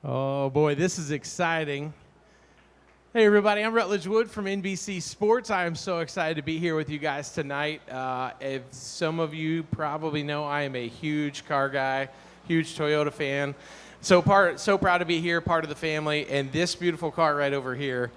Oh boy, this is exciting. Hey everybody, I'm Rutledge Wood from NBC Sports. I am so excited to be here with you guys tonight. As some of you probably know, I am a huge car guy, huge Toyota fan. So proud to be here, part of the family, and this beautiful car right over here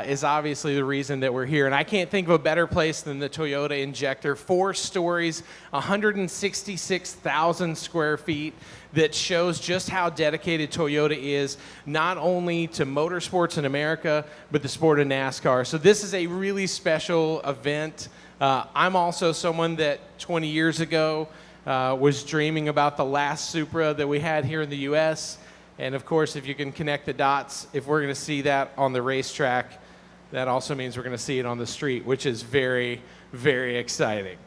is obviously the reason that we're here. And I can't think of a better place than the Toyota Injector. 4 stories, 166,000 square feet, that shows just how dedicated Toyota is, not only to motorsports in America, but the sport of NASCAR. So this is a really special event. I'm also someone that 20 years ago was dreaming about the last Supra that we had here in the U.S., and of course, if you can connect the dots, if we're going to see that on the racetrack, that also means we're going to see it on the street, which is very, very exciting.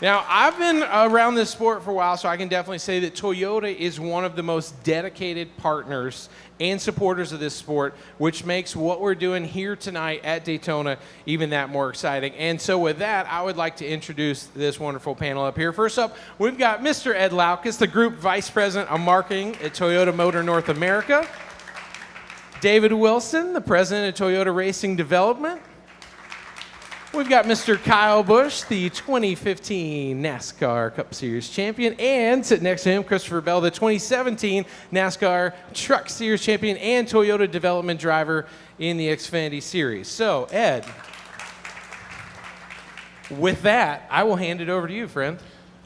Now, I've been around this sport for a while, so I can definitely say that Toyota is one of the most dedicated partners and supporters of this sport, which makes what we're doing here tonight at Daytona even that more exciting. And so with that, I would like to introduce this wonderful panel up here. First up, we've got Mr. Ed Laukes, the Group Vice President of Marketing at Toyota Motor North America. David Wilson, the President of Toyota Racing Development. We've got Mr. Kyle Busch, the 2015 NASCAR Cup Series champion, and sitting next to him, Christopher Bell, the 2017 NASCAR Truck Series champion and Toyota development driver in the Xfinity Series. So, Ed, with that, I will hand it over to you, friend.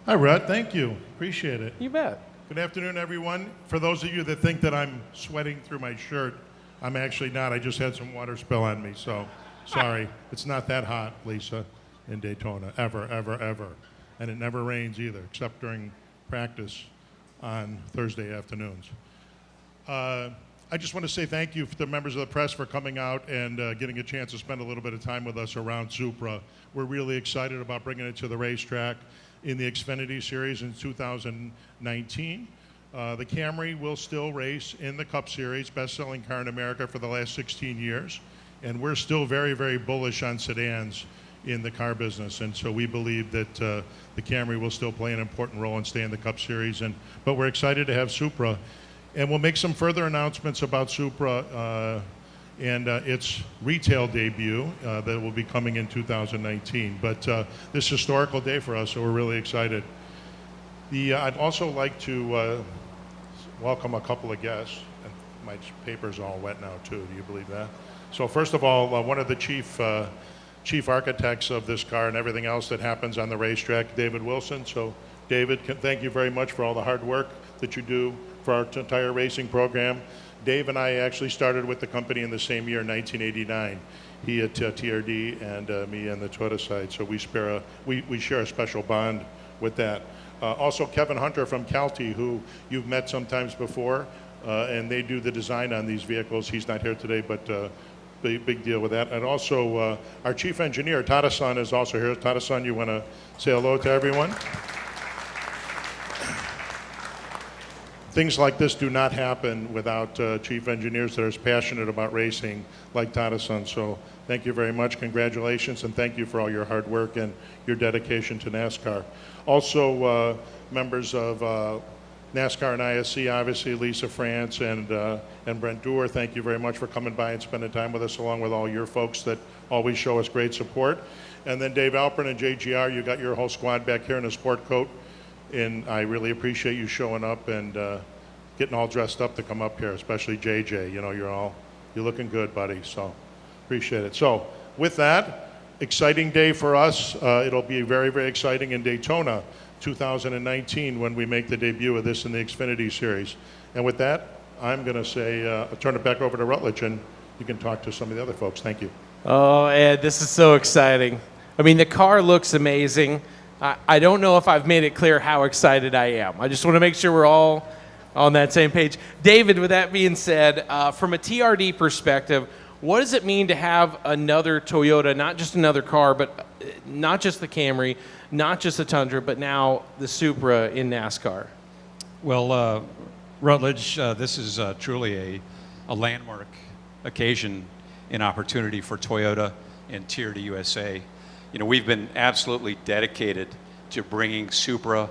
Hi, Rut. Thank you. Appreciate it. You bet. Good afternoon, everyone. For those of you that think that I'm sweating through my shirt, I'm actually not. I just had some water spill on me, so... Sorry, it's not that hot, Lisa, in Daytona, ever, ever, ever. And it never rains either, except during practice on Thursday afternoons. I just want to say thank you to the members of the press for coming out and getting a chance to spend a little bit of time with us around Supra. We're really excited about bringing it to the racetrack in the Xfinity Series in 2019. The Camry will still race in the Cup Series, best-selling car in America for the last 16 years. And we're still very, very bullish on sedans in the car business. And so we believe that the Camry will still play an important role and stay in the Cup Series. But we're excited to have Supra. And we'll make some further announcements about Supra and its retail debut that will be coming in 2019. But this historical day for us, so we're really excited. I'd also like to welcome a couple of guests. And my paper's all wet now, too. Do you believe that? So first of all, one of the chief architects of this car and everything else that happens on the racetrack, David Wilson. So David, thank you very much for all the hard work that you do for our entire racing program. Dave and I actually started with the company in the same year, 1989. He at TRD and me on the Toyota side. So we share a special bond with that. Also Kevin Hunter from Calty, who you've met sometimes before, and they do the design on these vehicles. He's not here today, but big deal with that. And also our chief engineer, Tada-san, is also here. Tada-san, you want to say hello to everyone? Things like this do not happen without chief engineers that are as passionate about racing like Tada-san. So thank you very much. Congratulations, and thank you for all your hard work and your dedication to NASCAR. Also, members of NASCAR and ISC, obviously, Lisa France and Brent Dewar, thank you very much for coming by and spending time with us, along with all your folks that always show us great support. And then Dave Alpern and JGR, you got your whole squad back here in a sport coat, and I really appreciate you showing up and getting all dressed up to come up here, especially JJ. You know, you're looking good, buddy, so appreciate it. So with that, exciting day for us. It'll be very, very exciting in Daytona 2019 when we make the debut of this in the Xfinity Series. And with that, I'm going to say, I'll turn it back over to Rutledge, and you can talk to some of the other folks. Thank you. Oh, Ed, this is so exciting. I mean, the car looks amazing. I don't know if I've made it clear how excited I am. I just want to make sure we're all on that same page. David, with that being said, from a TRD perspective, what does it mean to have another Toyota, not just another car, but not just the Camry, not just the Tundra, but now the Supra in NASCAR? Well, Rutledge, this is truly a landmark occasion and opportunity for Toyota and TRD USA. You know, we've been absolutely dedicated to bringing Supra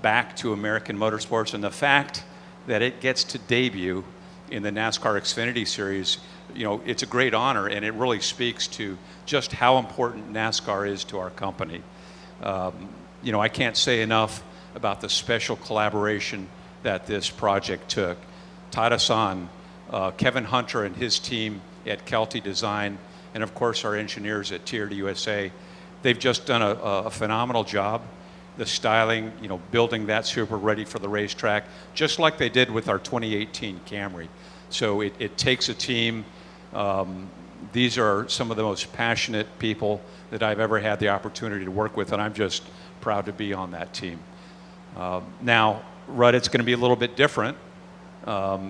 back to American motorsports, and the fact that it gets to debut in the NASCAR Xfinity Series, you know, it's a great honor, and it really speaks to just how important NASCAR is to our company. You know, I can't say enough about the special collaboration that this project took. Tada-san, Kevin Hunter and his team at Kelty Design, and of course our engineers at TRD USA, they've just done a phenomenal job. The styling, you know, building that Supra ready for the racetrack, just like they did with our 2018 Camry. So it takes a team. These are some of the most passionate people that I've ever had the opportunity to work with, and I'm just proud to be on that team. Now, Rudd, it's going to be a little bit different,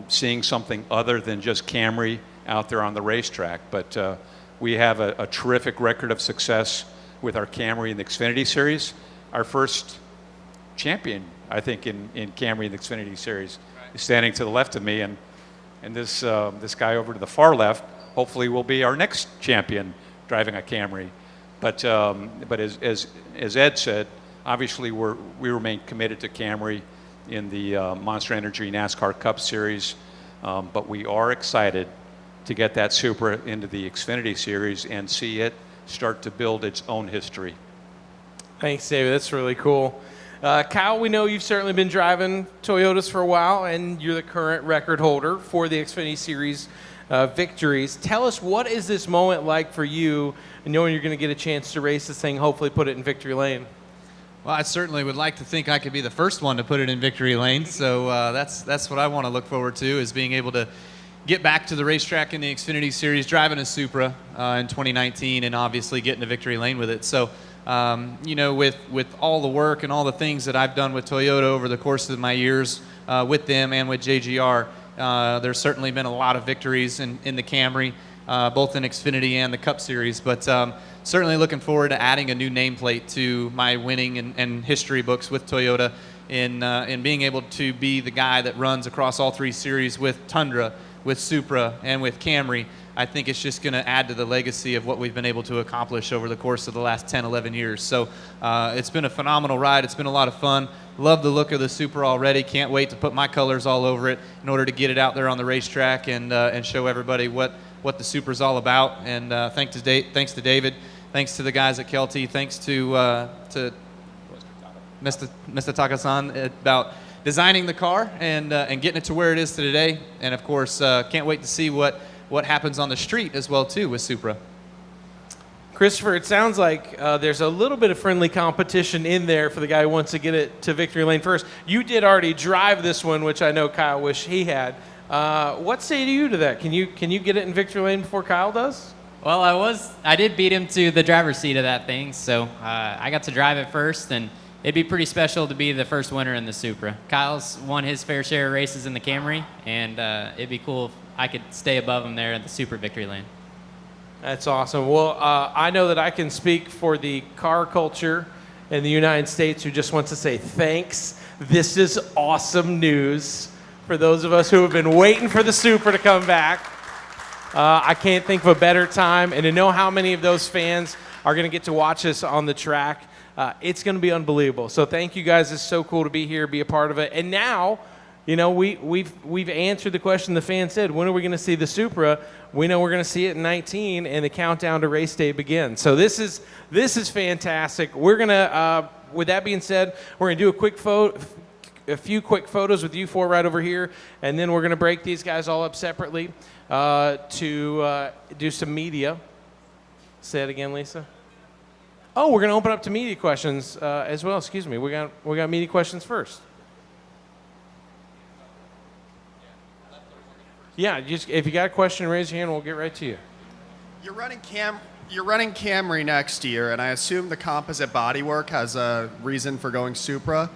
seeing something other than just Camry out there on the racetrack, but we have a terrific record of success with our Camry in the Xfinity Series. Our first champion, I think, in Camry in the Xfinity Series is standing to the left of me, and this guy over to the far left hopefully will be our next champion driving a Camry. But as Ed said, obviously we remain committed to Camry in the Monster Energy NASCAR Cup Series, but we are excited to get that Supra into the Xfinity Series and see it start to build its own history. Thanks, David. That's really cool. Kyle, we know you've certainly been driving Toyotas for a while, and you're the current record holder for the Xfinity Series victories. Tell us, what is this moment like for you, knowing you're going to get a chance to race this thing, hopefully put it in victory lane? Well, I certainly would like to think I could be the first one to put it in victory lane, so that's what I want to look forward to, is being able to get back to the racetrack in the Xfinity Series, driving a Supra in 2019, and obviously getting to victory lane with it. So, you know, with all the work and all the things that I've done with Toyota over the course of my years with them and with JGR, there's certainly been a lot of victories in the Camry, both in Xfinity and the Cup Series, but certainly looking forward to adding a new nameplate to my winning and history books with Toyota, in being able to be the guy that runs across all three series with Tundra, with Supra, and with Camry. I think it's just going to add to the legacy of what we've been able to accomplish over the course of the last 10, 11 years. So it's been a phenomenal ride. It's been a lot of fun. Love the look of the Supra already. Can't wait to put my colors all over it in order to get it out there on the racetrack and show everybody what the Supra's all about. And thanks to David. Thanks to the guys at Kelty. Thanks to Mr. Taka-san about designing the car and getting it to where it is today. And of course, can't wait to see what happens on the street as well too with Supra. Christopher, it sounds like there's a little bit of friendly competition in there for the guy who wants to get it to victory lane first. You did already drive this one, which I know Kyle wished he had. What say you to that? Can you get it in victory lane before Kyle does? Well, I did beat him to the driver's seat of that thing, so I got to drive it first, and it'd be pretty special to be the first winner in the Supra. Kyle's won his fair share of races in the Camry, and it'd be cool if I could stay above him there in the Supra victory lane. That's awesome. Well, I know that I can speak for the car culture in the United States who just wants to say thanks. This is awesome news for those of us who have been waiting for the Supra to come back. I can't think of a better time, and to know how many of those fans are going to get to watch us on the track, it's going to be unbelievable. So thank you guys. It's so cool to be here, be a part of it. And now, you know, we've answered the question the fans said, when are we going to see the Supra? We know we're going to see it in 19, and the countdown to race day begins. So this is fantastic. We're going to, with that being said, we're going to do a few quick photos with you four right over here, and then we're going to break these guys all up separately to do some media. Say it again, Lisa. Oh, we're going to open up to media questions as well. Excuse me. We got media questions first. Yeah, just if you got a question, raise your hand. We'll get right to you. You're running Camry next year, and I assume the composite bodywork has a reason for going Supra.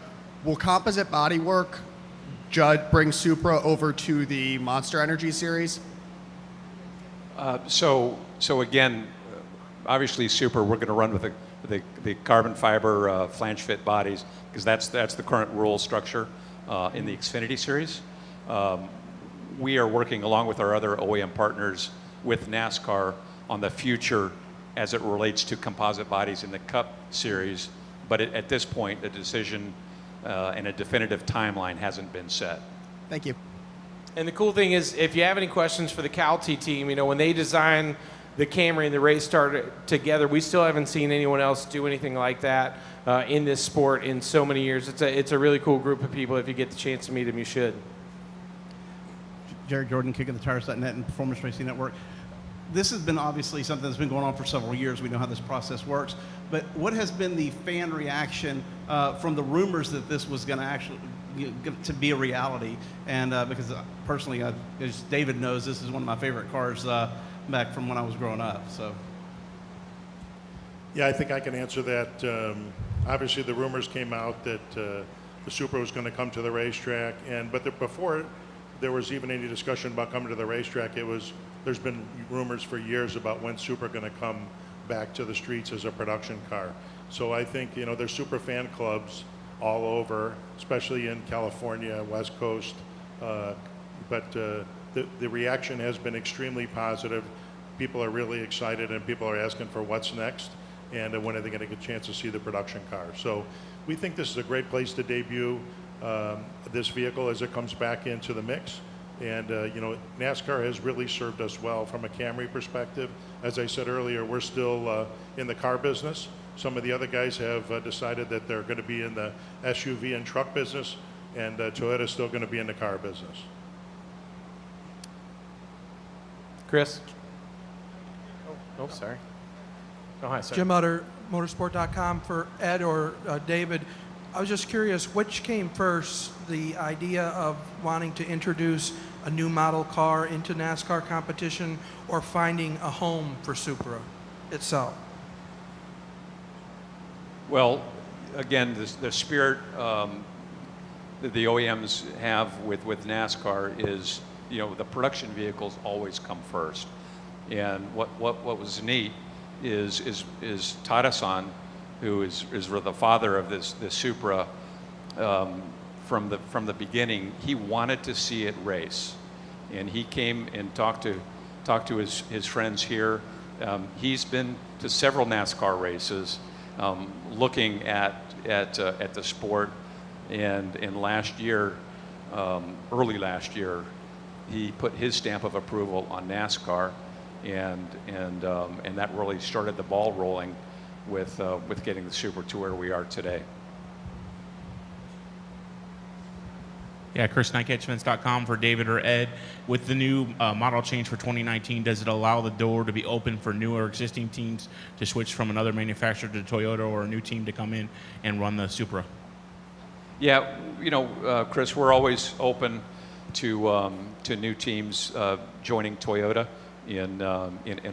Will composite bodywork bring Supra over to the Monster Energy Series? So again, obviously Supra, we're going to run with the carbon fiber flange fit bodies, because that's the current rule structure in the Xfinity Series. We are working along with our other OEM partners with NASCAR on the future as it relates to composite bodies in the Cup Series. But at this point, the decision and a definitive timeline hasn't been set. Thank you. And the cool thing is, if you have any questions for the Calty team, you know, when they design the Camry and the race started together, we still haven't seen anyone else do anything like that in this sport in so many years. It's a really cool group of people. If you get the chance to meet them, you should. Jared Jordan, Kicking the Tires.net and Performance Racing Network. This has been obviously something that's been going on for several years. We know how this process works. But what has been the fan reaction from the rumors that this was going to actually to be a reality? And because personally, as David knows, this is one of my favorite cars back from when I was growing up. So, Yeah, I think I can answer that. Obviously, the rumors came out that the Supra was going to come to the racetrack, but before there was even any discussion about coming to the racetrack, there's been rumors for years about when Supra going to come back to the streets as a production car. So I think, you know, there's Supra fan clubs all over, especially in California, West Coast. But the reaction has been extremely positive. People are really excited, and people are asking for what's next, and when are they going to get a chance to see the production car. So we think this is a great place to debut this vehicle as it comes back into the mix. And, you know, NASCAR has really served us well from a Camry perspective. As I said earlier, we're still in the car business. Some of the other guys have decided that they're going to be in the SUV and truck business, and Toyota's still going to be in the car business. Chris? Oh, sorry. Oh, hi, sorry. Jim Utter, motorsport.com. For Ed or David, I was just curious, which came first, the idea of wanting to introduce a new model car into NASCAR competition, or finding a home for Supra itself? Well, again, the spirit that the OEMs have with NASCAR is, you know, the production vehicles always come first. And what was neat is Tada-san, who is the father of this Supra, from the beginning. He wanted to see it race, and he came and talked to his friends here. He's been to several NASCAR races, looking at the sport, and last year, early last year, he put his stamp of approval on NASCAR, and that really started the ball rolling with getting the Supra to where we are today. Yeah, Chris, NikeHeadFence.com for David or Ed. With the new model change for 2019, does it allow the door to be open for new or existing teams to switch from another manufacturer to Toyota, or a new team to come in and run the Supra? Yeah, you know, Chris, we're always open to new teams joining Toyota in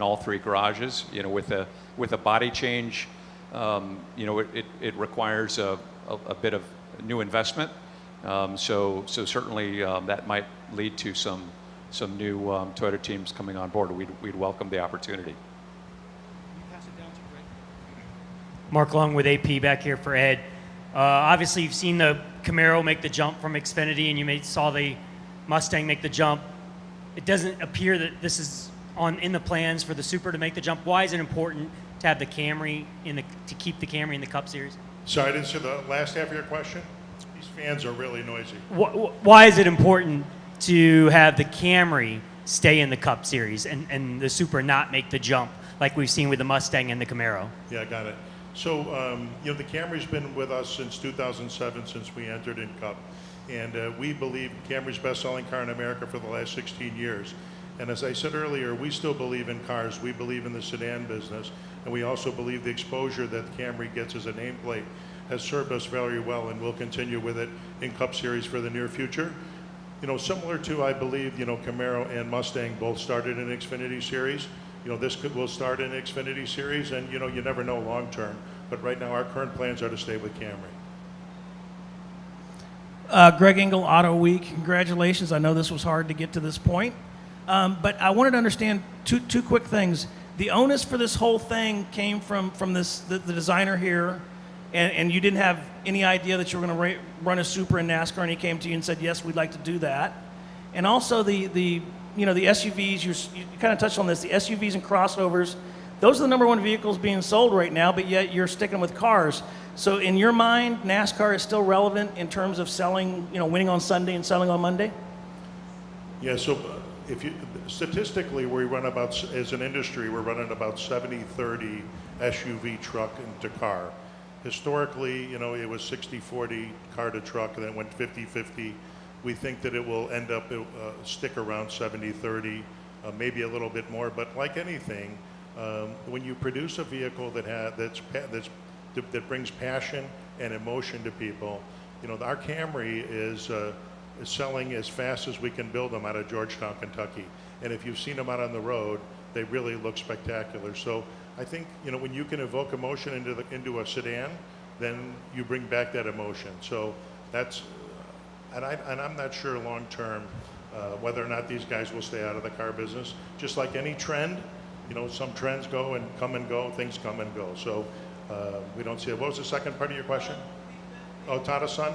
all three garages. You know, with a body change, you know, it requires a bit of new investment. So certainly that might lead to some new Toyota teams coming on board. We'd welcome the opportunity. Mark Long with AP back here for Ed. Obviously, you've seen the Camaro make the jump from Xfinity, and you saw the Mustang make the jump. It doesn't appear that this is in the plans for the Supra to make the jump. Why is it important to have the Camry to keep the Camry in the Cup Series? Sorry, I didn't see the last half of your question. These fans are really noisy. Why is it important to have the Camry stay in the Cup Series and the Supra not make the jump like we've seen with the Mustang and the Camaro? Yeah, I got it. So, you know, the Camry's been with us since 2007, since we entered in Cup. And we believe Camry's best-selling car in America for the last 16 years. And as I said earlier, we still believe in cars. We believe in the sedan business. And we also believe the exposure that Camry gets as a nameplate has served us very well, and we'll continue with it in Cup Series for the near future. You know, similar to, I believe, you know, Camaro and Mustang both started in Xfinity Series. You know, will start in Xfinity Series, and, you know, you never know long term. But right now, our current plans are to stay with Camry. Greg Engel, Auto Week. Congratulations. I know this was hard to get to this point. But I wanted to understand two quick things. The onus for this whole thing came from the designer here, and you didn't have any idea that you were going to run a Supra in NASCAR, and he came to you and said, yes, we'd like to do that. And also the SUVs, you kind of touched on this, the SUVs and crossovers, Those are the number one vehicles being sold right now, but yet you're sticking with cars. So in your mind, NASCAR is still relevant in terms of selling, winning on Sunday and selling on Monday? Yeah, so statistically, we run about, as an industry, we're running about 70-30 SUV truck into car. Historically, it was 60-40 car to truck, and then it went 50-50. We think that it will end up, stick around 70-30, maybe a little bit more, but like anything, when you produce a vehicle that brings passion and emotion to people, our Camry is selling as fast as we can build them out of Georgetown, Kentucky. And if you've seen them out on the road, they really look spectacular. So I think, when you can evoke emotion into a sedan, then you bring back that emotion. So that's, and I'm not sure long term whether or not these guys will stay out of the car business. Just like any trend, some trends go and go, things come and go. So we don't see it. What was the second part of your question? Oh, Tada's son?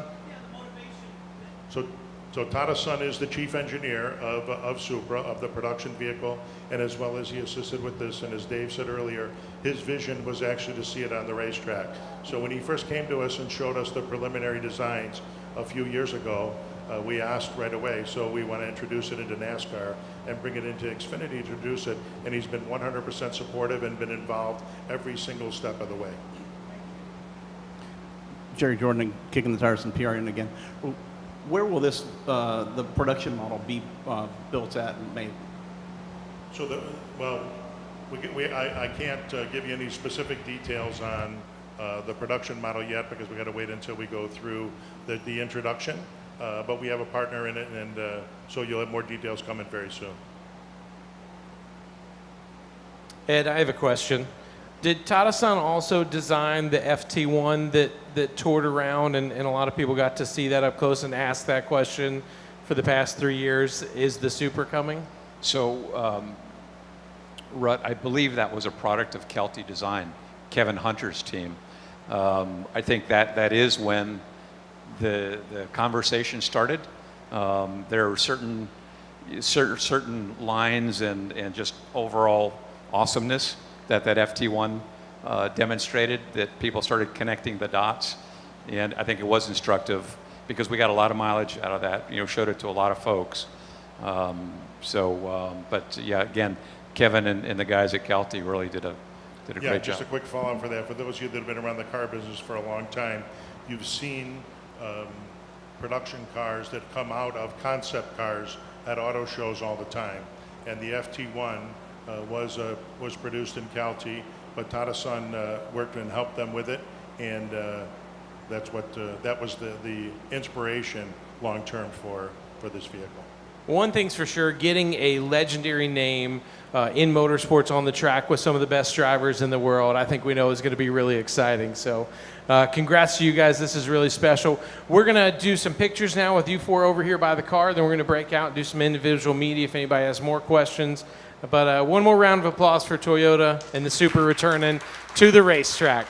So Tada's son is the chief engineer of Supra, of the production vehicle, and as well as he assisted with this, and as Dave said earlier, his vision was actually to see it on the racetrack. So when he first came to us and showed us the preliminary designs a few years ago, we asked right away, so we want to introduce it into NASCAR and bring it into Xfinity to introduce it, and he's been 100% supportive and been involved every single step of the way. Jerry Jordan, Kicking the Tires and PRN again. Where will this, the production model be built at and made? So, I can't give you any specific details on the production model yet because we got to wait until we go through the introduction. But we have a partner in it, and so you'll have more details coming very soon. Ed, I have a question. Did Tada-san also design the FT1 that toured around and a lot of people got to see that up close and ask that question for the past 3 years? Is the Supra coming? So, Rut, I believe that was a product of Kelty Design, Kevin Hunter's team. I think that is when the conversation started. There were certain lines and just overall awesomeness that FT1 demonstrated, that people started connecting the dots, and I think it was instructive because we got a lot of mileage out of that. Showed it to a lot of folks. But yeah, again, Kevin and the guys at Kelty really did a great job. Just a quick follow-up for that. For those of you that have been around the car business for a long time, you've seen production cars that come out of concept cars at auto shows all the time, and the FT1 was produced in Kelty, but Tada-san worked and helped them with it, and that was the inspiration long term for this vehicle. One thing's for sure, getting a legendary name in motorsports on the track with some of the best drivers in the world, I think we know is going to be really exciting. So congrats to you guys. This is really special. We're going to do some pictures now with you four over here by the car. Then we're going to break out and do some individual media if anybody has more questions. But one more round of applause for Toyota and the Supra returning to the racetrack.